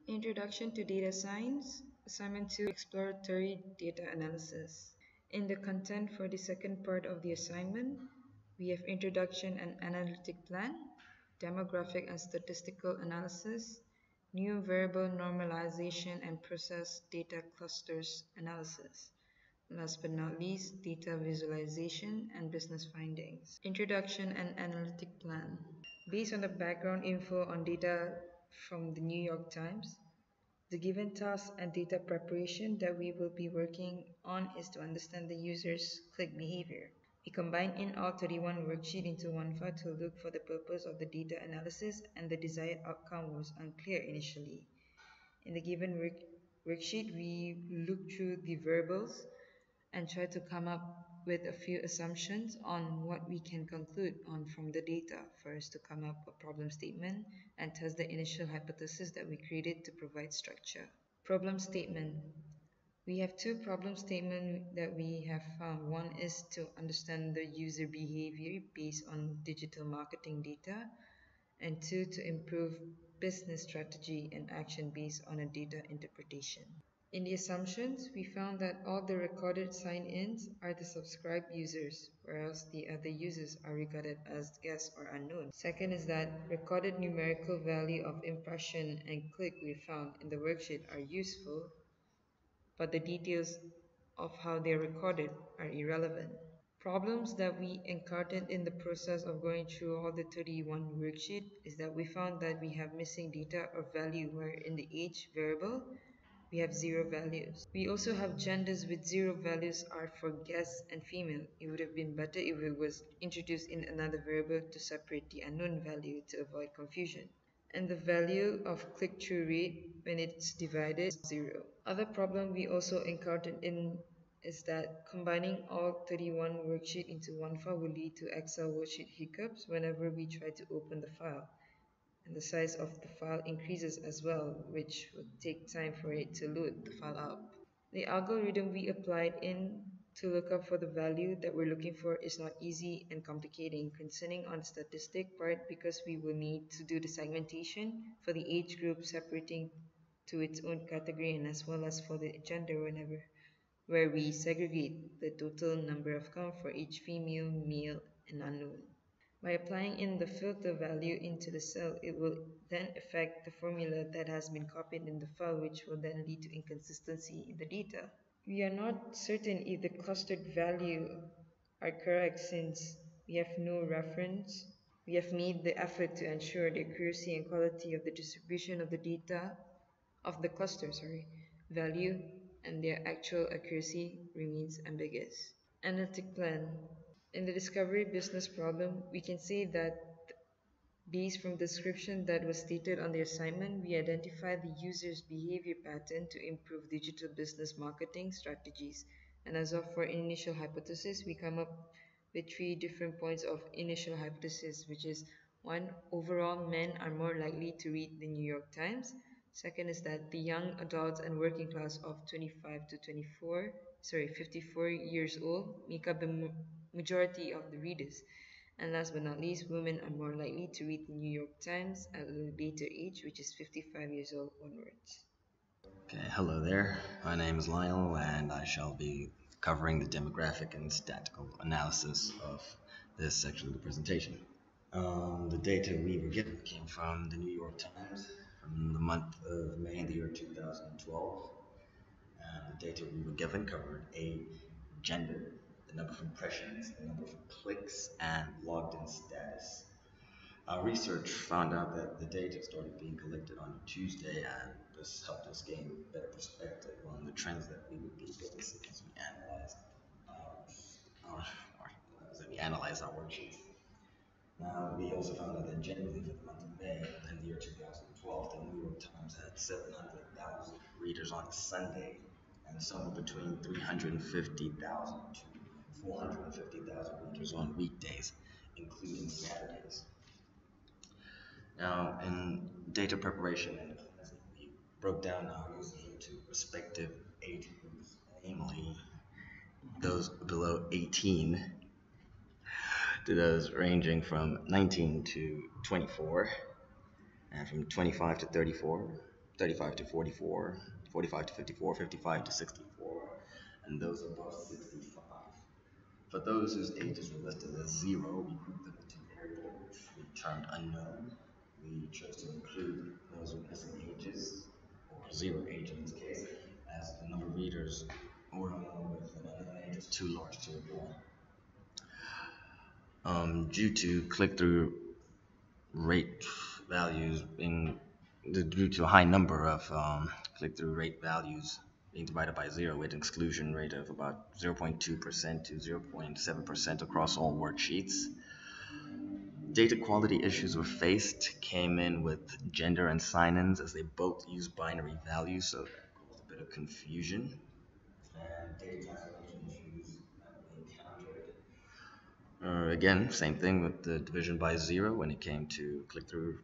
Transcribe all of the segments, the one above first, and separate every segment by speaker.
Speaker 1: Introduction to Data Science, Assignment 2, Exploratory Data Analysis. In the content for the second part of the assignment, we have Introduction and Analytic Plan, Demographic and Statistical Analysis, New Variable Normalization and Process Data Clusters Analysis. Last but not least, Data Visualization and Business Findings. Introduction and Analytic Plan. Based on the background info on data from the New York Times, the given task and data preparation that we will be working on is to understand the user's click behavior. We combined in all 31 worksheets into one file to look for the purpose of the data analysis, and the desired outcome was unclear initially. In the given worksheet, we looked through the variables and try to come up with a few assumptions on what we can conclude on from the data. First, to come up a problem statement and test the initial hypothesis that we created to provide structure. Problem statement. We have two problem statements that we have found. One is to understand the user behavior based on digital marketing data, and two, to improve business strategy and action based on a data interpretation. In the assumptions, we found that all the recorded sign-ins are the subscribed users, whereas the other users are regarded as guests or unknown. Second is that recorded numerical value of impression and click we found in the worksheet are useful, but the details of how they are recorded are irrelevant. Problems that we encountered in the process of going through all the 31 worksheet is that we found that we have missing data or value where in the age variable we have 0 values. We also have genders with 0 values are for guests and female. It would have been better if it was introduced in another variable to separate the unknown value to avoid confusion. And the value of click-through rate when it's divided is 0. Other problem we also encountered in is that combining all 31 worksheets into one file will lead to Excel worksheet hiccups whenever we try to open the file. And the size of the file increases as well, which would take time for it to load the file up. The algorithm we applied in to look up for the value that we're looking for is not easy and complicating concerning on the statistic part, because we will need to do the segmentation for the age group separating to its own category, and as well as for the gender where we segregate the total number of count for each female, male, and unknown. By applying in the filter value into the cell, it will then affect the formula that has been copied in the file, which will then lead to inconsistency in the data. We are not certain if the clustered value are correct since we have no reference. We have made the effort to ensure the accuracy and quality of the distribution of the data of the cluster, value, and their actual accuracy remains ambiguous. Analytic plan. In the discovery business problem, we can say that based from the description that was stated on the assignment, we identified the user's behavior pattern to improve digital business marketing strategies. And as of for initial hypothesis, we come up with 3 different points of initial hypothesis, which is 1. Overall, men are more likely to read the New York Times. Second is that the young adults and working class of 25 to 54 years old make up the majority of the readers. And last but not least, women are more likely to read the New York Times at a later age, which is 55 years old onwards.
Speaker 2: Okay, hello there. My name is Lionel, and I shall be covering the demographic and statistical analysis of this section of the presentation. The data we were given came from the New York Times from the month of May in the year 2012. And the data we were given covered age, gender, the number of impressions, the number of clicks, and logged in status. Our research found out that the data started being collected on Tuesday, and this helped us gain better perspective on the trends that we would be witnessing as we analyze our worksheets. Now, we also found out that generally for the month of May in the year 2012, the New York Times had 700,000 readers on a Sunday, and somewhere between 350,000 to 450,000 readers on weekdays, including Saturdays. Now, in data preparation and cleansing, we broke down our users into respective age groups, namely those below 18 to those ranging from 19 to 24, and from 25 to 34, 35 to 44, 45 to 54, 55 to 64, and those above 65. For those whose ages were listed as 0, we grouped them into variable, which we termed unknown. We chose to include those with missing ages, or 0 age in this case, as the number of readers were unknown with an unknown age was too large to ignore. Due to click-through rate values being due to a high number of click-through rate values being divided by 0 with an exclusion rate of about 0.2% to 0.7% across all worksheets. Data quality issues were faced, came in with gender and sign-ins as they both use binary values, so that caused a bit of confusion. And data transformation issues that we encountered. Again, same thing with the division by 0 when it came to click-through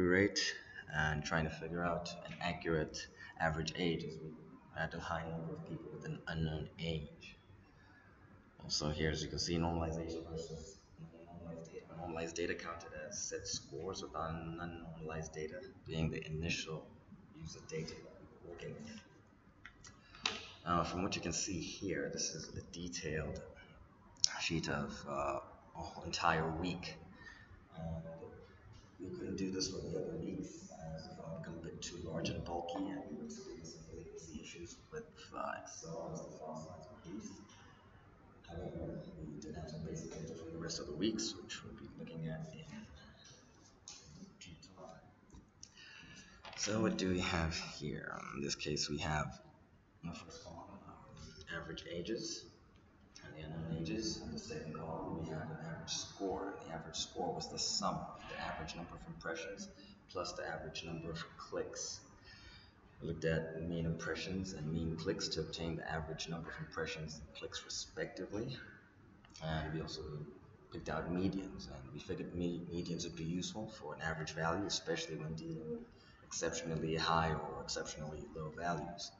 Speaker 2: rate and trying to figure out an accurate average age as we had a high number of people with an unknown age. Also here, as you can see, normalization versus non-normalized data. Normalized data counted as set scores with non-normalized data being the initial user data that we were working with. From what you can see here, this is a detailed sheet of a whole entire week. And we couldn't do this for the other weeks as the file became a bit too large and bulky, and we were experiencing latency issues with Excel as the file size increased. However, we did have some basic data from the rest of the weeks, which we'll be looking at in due time. So what do we have here? In this case, we have in the first column average ages and the unknown ages. In the second column, we have an average score. The average score was the sum of the average number of impressions plus the average number of clicks. We looked at mean impressions and mean clicks to obtain the average number of impressions and clicks respectively. And we also picked out medians, and we figured medians would be useful for an average value, especially when dealing with exceptionally high or exceptionally low values.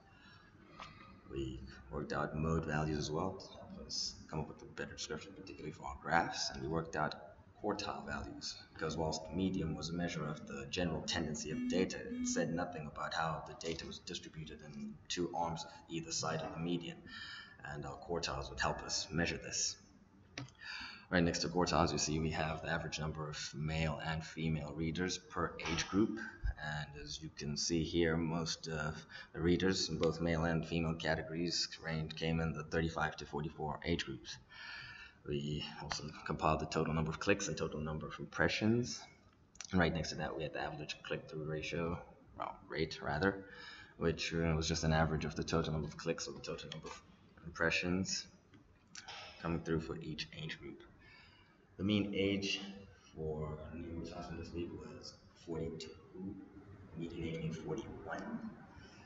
Speaker 2: We worked out mode values as well to help us come up with a better description, particularly for our graphs, and we worked out quartile values, because whilst median was a measure of the general tendency of data, it said nothing about how the data was distributed in two arms of either side of the median, and our quartiles would help us measure this. Right next to quartiles, you see we have the average number of male and female readers per age group. And as you can see here, most of the readers in both male and female categories came in the 35 to 44 age groups. We also compiled the total number of clicks and total number of impressions. And right next to that, we had the average click-through rate, which was just an average of the total number of clicks or the total number of impressions coming through for each age group. The mean age for New Wisconsin this week was 42, median age being 41.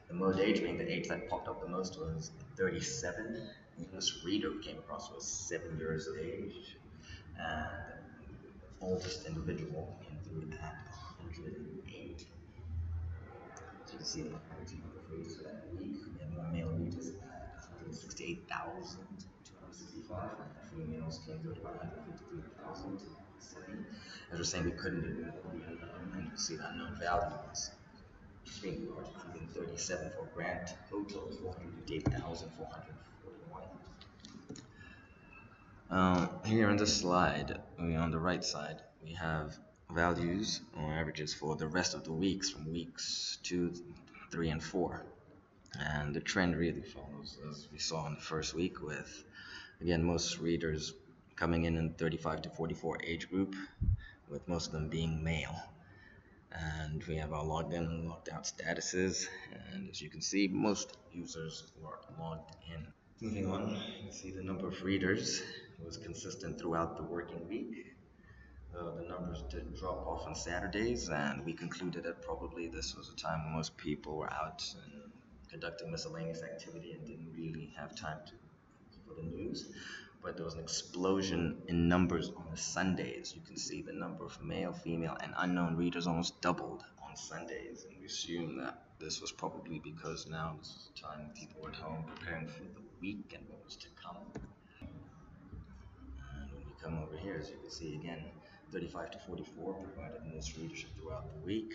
Speaker 2: The mode age being the age that popped up the most was 37. The youngest reader we came across was 7 years of age, and the oldest individual came through at 108. So you can see the average number of readers for that week. We have more male readers at 168,265, and females came through at about 153,070. As we're saying, we couldn't ignore the unknown, and you see the unknown value was extremely large, 137 for a grand total of 458,441. Here on this slide, on the right side, we have values or averages for the rest of the weeks from weeks 2, 3, and 4. And the trend really follows as we saw in the first week with, again, most readers coming in 35 to 44 age group, with most of them being male. And we have our logged in and logged out statuses, and as you can see, most users were logged in. Moving on, you can see the number of readers was consistent throughout the working week. The numbers did drop off on Saturdays, and we concluded that probably this was a time when most people were out and conducting miscellaneous activity and didn't really have time for the news. But there was an explosion in numbers on the Sundays. You can see the number of male, female, and unknown readers almost doubled on Sundays, and we assume that this was probably because now this was the time people were at home preparing for the week and what was to come. And when we come over here, as you can see again, 35 to 44 provided the most readership throughout the week,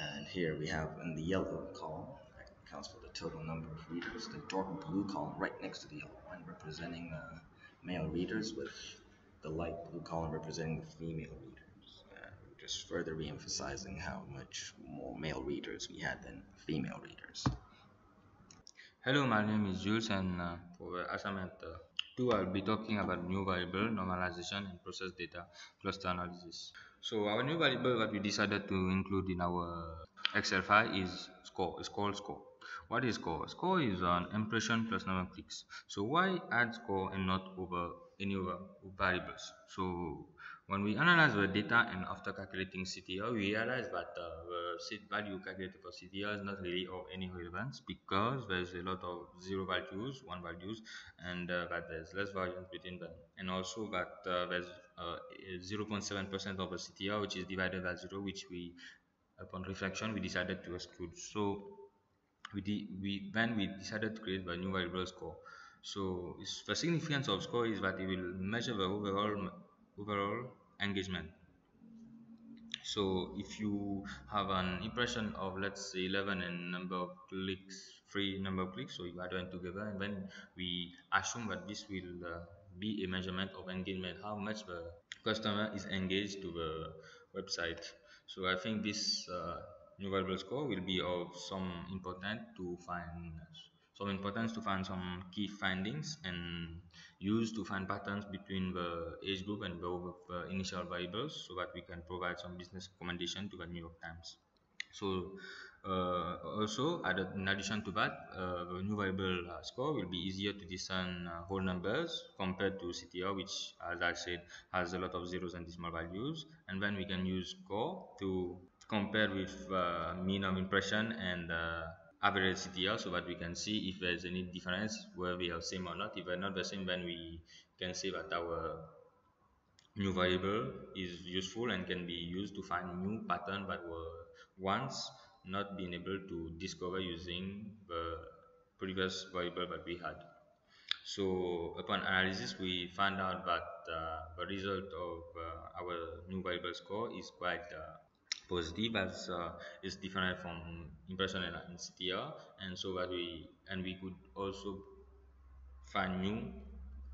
Speaker 2: And here we have in the yellow column, that accounts for the total number of readers. The dark blue column right next to the yellow one representing the male readers, with the light blue column representing the female readers. Just further re-emphasizing how much more male readers we had than female readers.
Speaker 3: Hello, my name is Jules, and for assignment 2, I'll be talking about new variable normalization and process data cluster analysis. So, our new variable that we decided to include in our Excel file is score. It's called score. What is score? Score is an impression plus number of clicks. So, why add score and not over any other variables? So, when we analyze the data and after calculating CTR, we realize that the set value calculated for CTR is not really of any relevance because there's a lot of zero values, one values, and that there's less variance between them. And also that there's 0.7% of the CTR which is divided by zero, which we, upon reflection, we decided to exclude. So we decided to create a new variable score. So the significance of score is that it will measure the overall engagement. So if you have an impression of, let's say, 11 and number of clicks, free number of clicks, so you add them together, and then we assume that this will be a measurement of engagement, how much the customer is engaged to the website. So I think this new variable score will be of some importance to find some key findings and use to find patterns between the age group and the initial variables, so that we can provide some business recommendation to the New York Times. So also in addition to that, the new variable score will be easier to discern whole numbers compared to CTR, which, as I said, has a lot of zeros and decimal values. And then we can use score to compare with mean of impression and average CTR, so that we can see if there's any difference, whether they are same or not. If they're not the same, then we can say that our new variable is useful and can be used to find new pattern that were once not been able to discover using the previous variable that we had. So upon analysis, we found out that the result of our new variable score is quite positive, as is different from impression and CTR, and so that we could also find new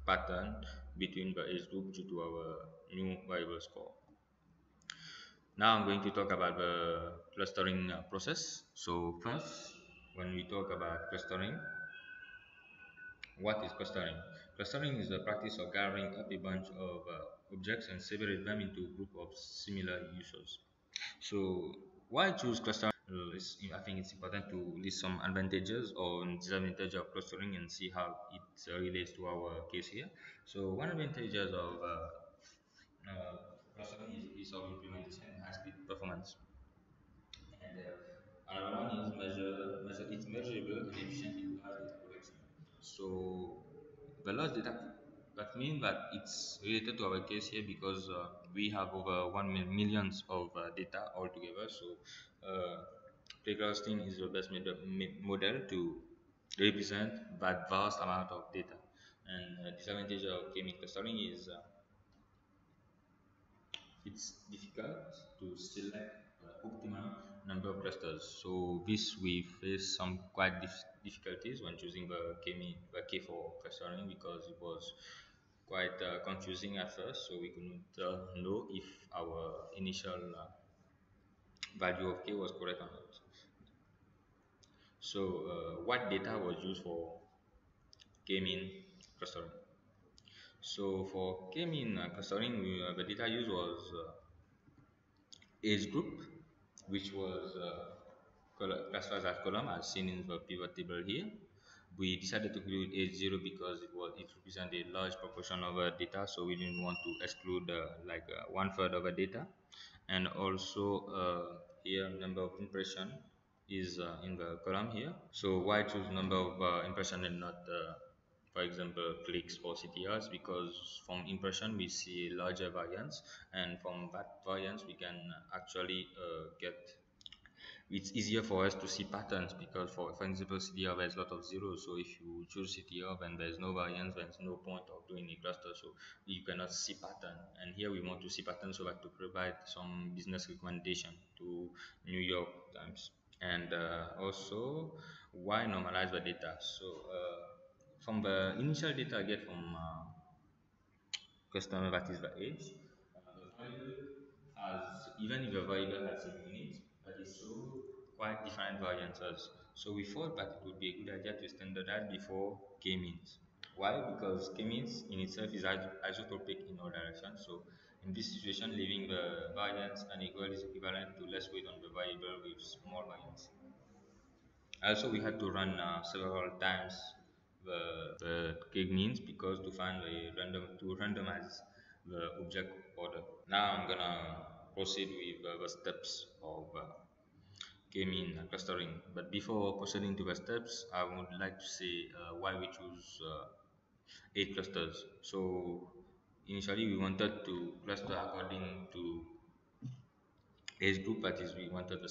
Speaker 3: pattern between the age group due to our new variable score. Now I'm going to talk about the clustering process. So first, when we talk about clustering, what is clustering? Clustering is the practice of gathering up a bunch of objects and separate them into a group of similar users. So why choose clustering? I think it's important to list some advantages or disadvantages of clustering and see how it relates to our case here. So one advantages of clustering is ease of implementation and high speed performance. And another one is it's measurable and efficient in large data collection. So the large data, that means that it's related to our case here because we have over 1 millions of data altogether. So preclusting is the best model to represent that vast amount of data. And disadvantage of k-means clustering is it's difficult to select the optimum number of clusters. So this we face some quite difficulties when choosing the K for clustering, because it was quite confusing at first. So we couldn't know if our initial value of K was correct or not. So what data was used for K-mean clustering? So for K-mean clustering, the data used was age group, which was classified as column as seen in the pivot table here. We decided to include age 0 because it represented a large proportion of our data, so we didn't want to exclude like 1/3 of our data. And also here number of impression is in the column here. So why choose number of impression and not for example clicks or CTRs? Because from impression we see larger variance, and from that variance we can actually get it's easier for us to see patterns because for example CTR there's a lot of zeros, so if you choose CTR then there's no variance, there's no point of doing a cluster, so you cannot see pattern. And here we want to see patterns so that to provide some business recommendation to New York Times. And also why normalize the data. So from the initial data I get from customer, that is the age. The variable has, even if the variable has a unit, but it shows quite different variances. So we thought that it would be a good idea to standardize before k-means. Why? Because k-means in itself is isotropic in all directions. So in this situation, leaving the variance unequal is equivalent to less weight on the variable with small variance. Also, we had to run several times the k-means because to find a random to randomize the object order. Now I'm gonna proceed with the steps of k-mean clustering. But before proceeding to the steps, I would like to say why we choose 8 clusters. So initially we wanted to cluster according to age group, that is we wanted the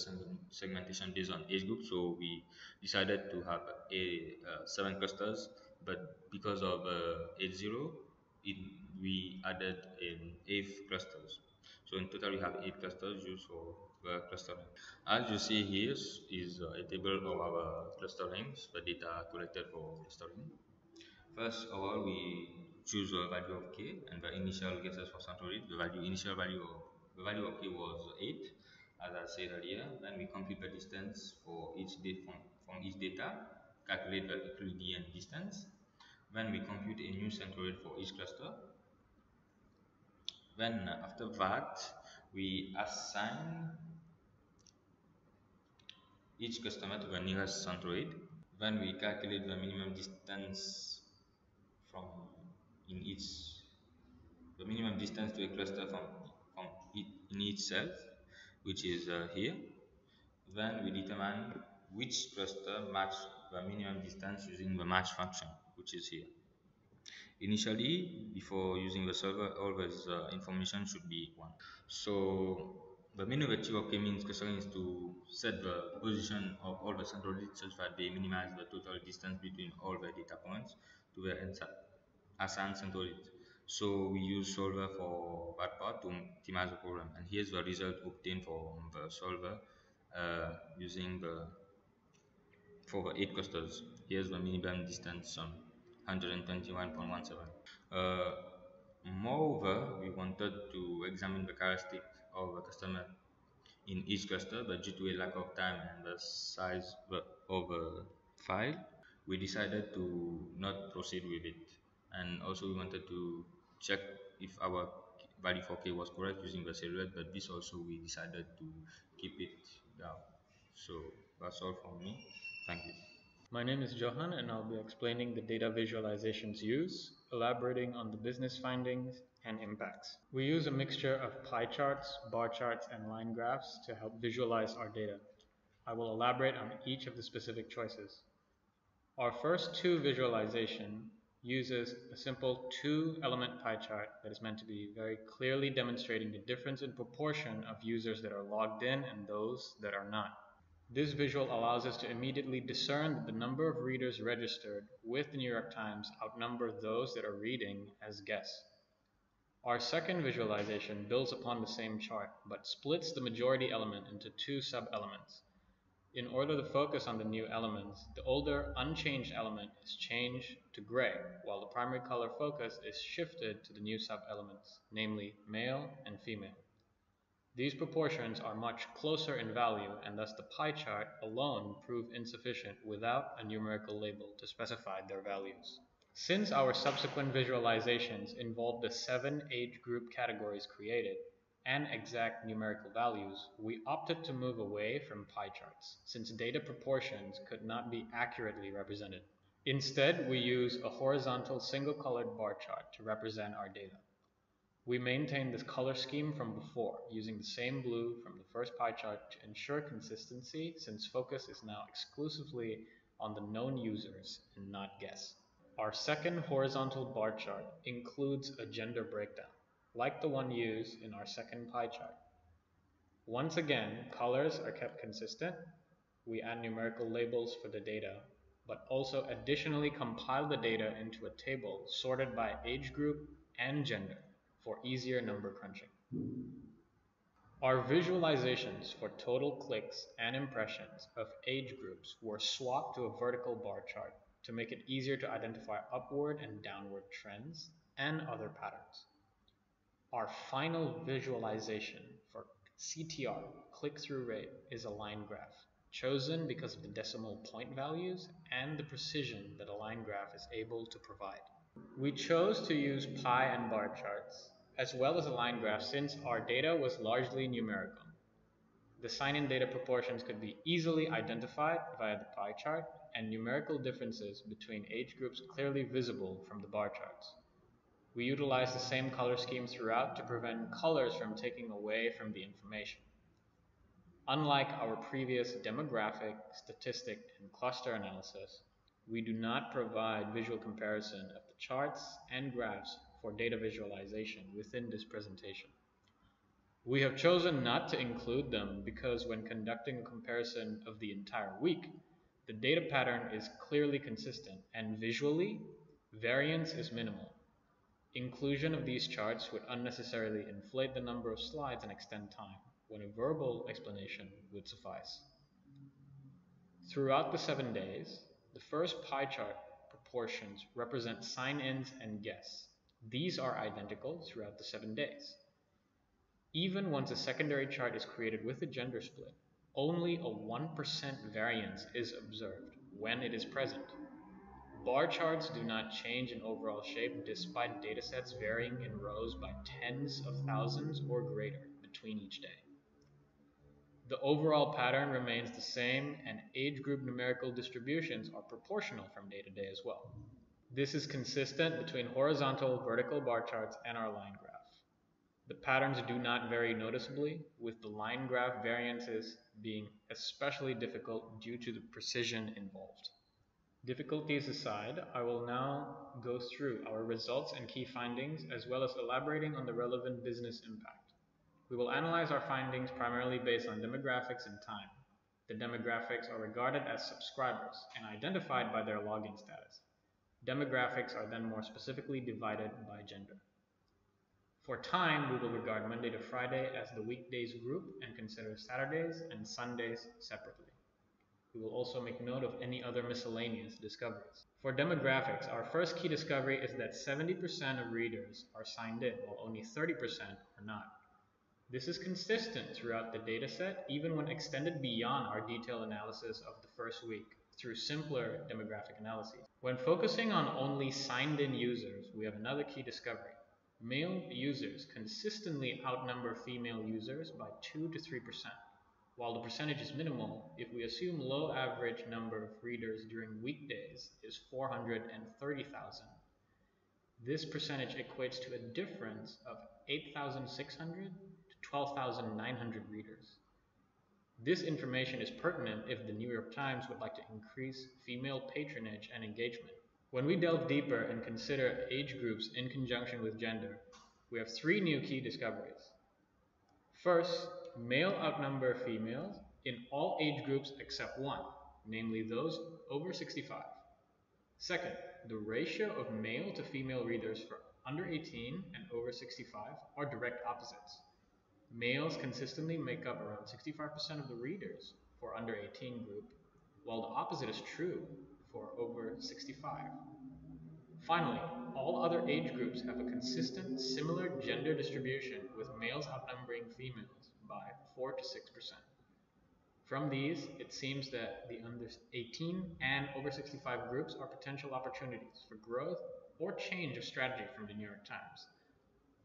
Speaker 3: segmentation based on age group, so we decided to have a 7 clusters, but because of age 0 it, we added an 8 clusters, so in total we have 8 clusters used for the clustering. As you see here is a table of our clusterings, the data collected for clustering. First of all, we choose a value of k and the initial guesses for centroid. Initial value of the value of k was 8, as I said earlier. Then we compute the distance for each data from each data, calculate the Euclidean distance. Then we compute a new centroid for each cluster. Then after that, we assign each customer to the nearest centroid. Then we calculate the minimum distance from in each the minimum distance to a cluster from it in itself, which is here. Then we determine which cluster match the minimum distance using the match function, which is here. Initially, before using the solver, all this information should be 1. So the main objective of k-means clustering is to set the position of all the centroids such that they minimize the total distance between all the data points to the assigned centroid. So we use solver for that part to optimize the program, and here's the result obtained from the solver using the for the 8 clusters. Here's the minimum distance on 121.17. Uh, Moreover, we wanted to examine the characteristics of the customer in each cluster, but due to a lack of time and the size of the file, we decided to not proceed with it. And also we wanted to check if our value for k was correct using the serial, but this also we decided to keep it down. So that's all from me. Thank you.
Speaker 4: My name is Johan and I'll be explaining the data visualizations use, elaborating on the business findings and impacts. We use a mixture of pie charts, bar charts, and line graphs to help visualize our data. I will elaborate on each of the specific choices. Our first 2 visualization uses a simple 2-element pie chart that is meant to be very clearly demonstrating the difference in proportion of users that are logged in and those that are not. This visual allows us to immediately discern that the number of readers registered with the New York Times outnumber those that are reading as guests. Our second visualization builds upon the same chart, but splits the majority element into 2 sub-elements. In order to focus on the new elements, the older unchanged element is changed to gray, while the primary color focus is shifted to the new sub-elements, namely male and female. These proportions are much closer in value, and thus the pie chart alone proved insufficient without a numerical label to specify their values. Since our subsequent visualizations involved the 7 age group categories created and exact numerical values, we opted to move away from pie charts, since data proportions could not be accurately represented. Instead, we use a horizontal single-colored bar chart to represent our data. We maintain this color scheme from before, using the same blue from the first pie chart to ensure consistency, since focus is now exclusively on the known users and not guests. Our second horizontal bar chart includes a gender breakdown, like the one used in our second pie chart. Once again, colors are kept consistent. We add numerical labels for the data, but also additionally compile the data into a table sorted by age group and gender for easier number crunching. Our visualizations for total clicks and impressions of age groups were swapped to a vertical bar chart to make it easier to identify upward and downward trends and other patterns. Our final visualization for CTR, click-through rate, is a line graph, chosen because of the decimal point values and the precision that a line graph is able to provide. We chose to use pie and bar charts, as well as a line graph, since our data was largely numerical. The sign-in data proportions could be easily identified via the pie chart, and numerical differences between age groups clearly visible from the bar charts. We utilized the same color scheme throughout to prevent colors from taking away from the information. Unlike our previous demographic, statistic, and cluster analysis, we do not provide visual comparison of the charts and graphs for data visualization within this presentation. We have chosen not to include them because when conducting a comparison of the entire week, the data pattern is clearly consistent and visually, variance is minimal. Inclusion of these charts would unnecessarily inflate the number of slides and extend time, when a verbal explanation would suffice. Throughout the 7 days, the first pie chart proportions represent sign-ins and guests. These are identical throughout the 7 days. Even once a secondary chart is created with a gender split, only a 1% variance is observed when it is present. Bar charts do not change in overall shape despite datasets varying in rows by tens of thousands or greater between each day. The overall pattern remains the same, and age group numerical distributions are proportional from day to day as well. This is consistent between horizontal, vertical bar charts and our line graph. The patterns do not vary noticeably, with the line graph variances being especially difficult due to the precision involved. Difficulties aside, I will now go through our results and key findings, as well as elaborating on the relevant business impact. We will analyze our findings primarily based on demographics and time. The demographics are regarded as subscribers and identified by their login status. Demographics are then more specifically divided by gender. For time, we will regard Monday to Friday as the weekdays group and consider Saturdays and Sundays separately. We will also make note of any other miscellaneous discoveries. For demographics, our first key discovery is that 70% of readers are signed in, while only 30% are not. This is consistent throughout the dataset, even when extended beyond our detailed analysis of the first week through simpler demographic analyses. When focusing on only signed-in users, we have another key discovery. Male users consistently outnumber female users by 2 to 3%. While the percentage is minimal, if we assume low average number of readers during weekdays is 430,000, this percentage equates to a difference of 8,600 to 12,900 readers. This information is pertinent if the New York Times would like to increase female patronage and engagement. When we delve deeper and consider age groups in conjunction with gender, we have 3 new key discoveries. First, male outnumber females in all age groups except one, namely those over 65. Second, the ratio of male to female readers for under 18 and over 65 are direct opposites. Males consistently make up around 65% of the readers for under 18 group, while the opposite is true for over 65. Finally, all other age groups have a consistent, similar gender distribution, with males outnumbering females by 4 to 6%. From these, it seems that the under 18 and over 65 groups are potential opportunities for growth or change of strategy from the New York Times.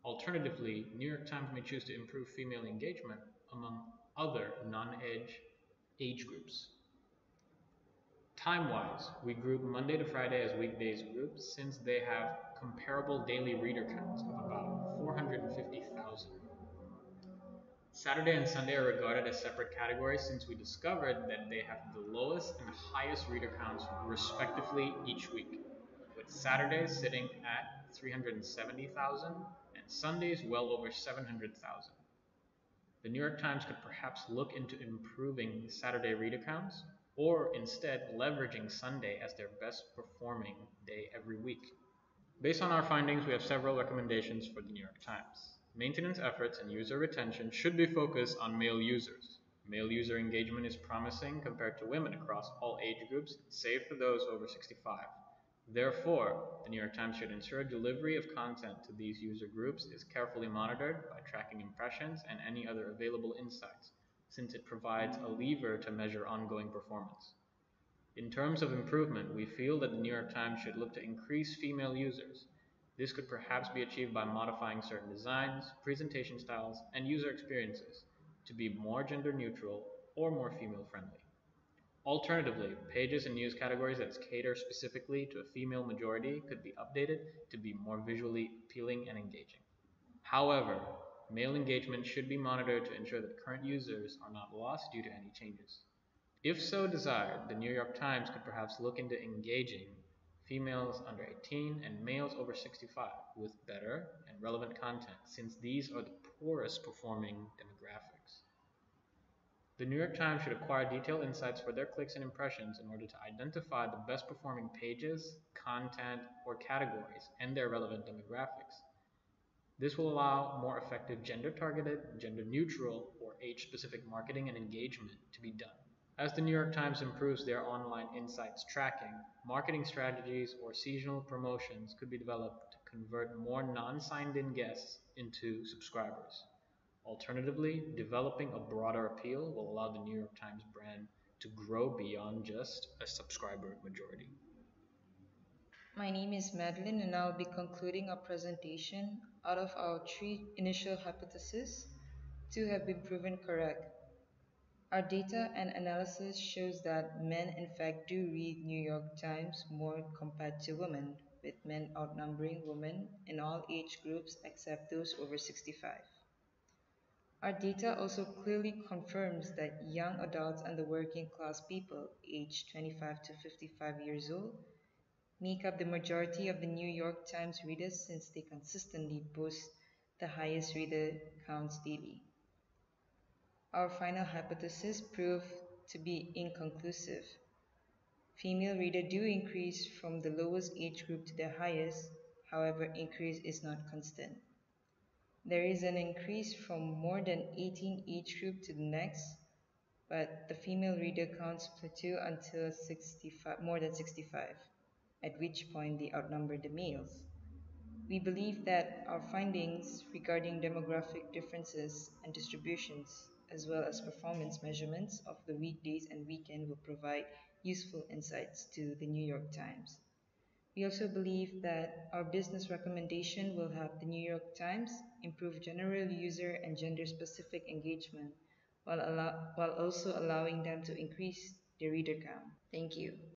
Speaker 4: Alternatively, New York Times may choose to improve female engagement among other non-age age groups. Time-wise, we group Monday to Friday as weekdays groups since they have comparable daily reader counts of about 450,000. Saturday and Sunday are regarded as separate categories since we discovered that they have the lowest and highest reader counts respectively each week, with Saturdays sitting at 370,000 and Sundays well over 700,000. The New York Times could perhaps look into improving Saturday reader counts, or instead leveraging Sunday as their best performing day every week. Based on our findings, we have several recommendations for the New York Times. Maintenance efforts and user retention should be focused on male users. Male user engagement is promising compared to women across all age groups, save for those over 65. Therefore, the New York Times should ensure delivery of content to these user groups is carefully monitored by tracking impressions and any other available insights, since it provides a lever to measure ongoing performance. In terms of improvement, we feel that the New York Times should look to increase female users. This could perhaps be achieved by modifying certain designs, presentation styles, and user experiences to be more gender neutral or more female friendly. Alternatively, pages and news categories that cater specifically to a female majority could be updated to be more visually appealing and engaging. However, male engagement should be monitored to ensure that current users are not lost due to any changes. If so desired, the New York Times could perhaps look into engaging females under 18 and males over 65 with better and relevant content, since these are the poorest performing demographics. The New York Times should acquire detailed insights for their clicks and impressions in order to identify the best performing pages, content, or categories and their relevant demographics. This will allow more effective gender targeted, gender neutral, or age specific marketing and engagement to be done. As the New York Times improves their online insights tracking, marketing strategies or seasonal promotions could be developed to convert more non signed in guests into subscribers. Alternatively, developing a broader appeal will allow the New York Times brand to grow beyond just a subscriber majority.
Speaker 1: My name is Madeline, and I'll be concluding our presentation. Out of our three initial hypotheses, two have been proven correct. Our data and analysis shows that men in fact do read New York Times more compared to women, with men outnumbering women in all age groups except those over 65. Our data also clearly confirms that young adults and the working class people aged 25 to 55 years old make up the majority of the New York Times readers since they consistently boast the highest reader counts daily. Our final hypothesis proved to be inconclusive. Female readers do increase from the lowest age group to the highest, however, increase is not constant. There is an increase from more than 18 age group to the next, but the female reader counts plateau until 65, more than 65, at which point they outnumber the males. We believe that our findings regarding demographic differences and distributions, as well as performance measurements of the weekdays and weekend, will provide useful insights to the New York Times. We also believe that our business recommendation will help the New York Times improve general user and gender specific engagement while also allowing them to increase their reader count. Thank you.